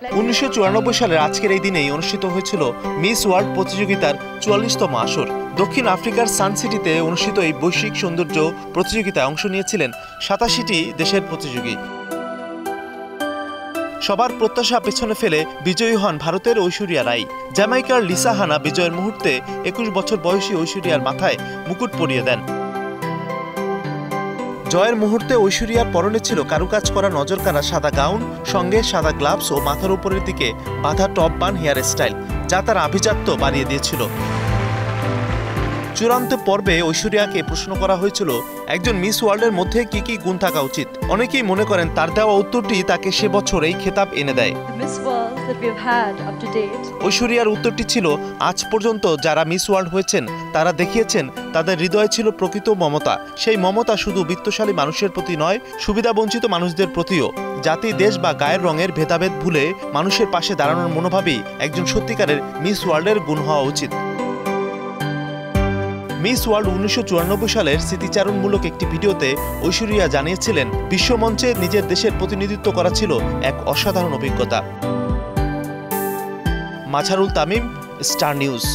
1994 সালের আজকের এই দিনেই অনুষ্ঠিত হয়েছিল মিস ওয়ার্ল্ড প্রতিযোগিতার 44তম আসর। দক্ষিণ আফ্রিকার সান সিটিতে অনুষ্ঠিত এই বৈশ্বিক সৌন্দর্য প্রতিযোগিতায় অংশ নিয়েছিলেন 87টি দেশের প্রতিযোগী। সবার প্রত্যাশা পেছনে ফেলে বিজয়ী হন ভারতের ঐশ্বরিয়া রাই। জ্যামাইকার লিসা হানা বিজয়ের মুহূর্তে 21 বছর বয়সী ঐশ্বরিয়ার মাথায় মুকুট পরিয়ে দেন। জয়ের মুহূর্তে ঐশ্বরিয়ার পরনে ছিল কারুকাজ করা নজরকাড়া সাদা গাউন, সঙ্গে সাদা গ্লাভস ও মাথার উপরের দিকে বাঁধা টপ বান হেয়ার স্টাইল, যা তার আভিজাত্য বাড়িয়ে দিয়েছিল। চূড়ান্ত পর্বে ঐশ্বরিয়াকে প্রশ্ন করা হয়েছিল একজন মিস ওয়ার্ল্ডের মধ্যে কি কি গুণ থাকা উচিত। অনেকেই মনে করেন তার দেওয়া উত্তরটি তাকে সে বছর এই খেতাব এনে দেয়। ঐশ্বরিয়ার উত্তরটি ছিল, আজ পর্যন্ত যারা মিস ওয়ার্ল্ড হয়েছেন তারা দেখিয়েছেন তাদের হৃদয়ে ছিল প্রকৃত মমতা। সেই মমতা শুধু বিত্তশালী মানুষের প্রতি নয়, সুবিধাবঞ্চিত মানুষদের প্রতিও। জাতি, দেশ বা গায়ের রঙের ভেদাভেদ ভুলে মানুষের পাশে দাঁড়ানোর মনোভাবই একজন সত্যিকারের মিস ওয়ার্ল্ডের গুণ হওয়া উচিত। মিস ওয়ার্ল্ড 1994 সালের স্মৃতিচারণমূলক একটি ভিডিওতে ঐশ্বরিয়া জানিয়েছিলেন, বিশ্বমঞ্চে নিজের দেশের প্রতিনিধিত্ব করা ছিল এক অসাধারণ অভিজ্ঞতা। Mazharul Tamim, star news.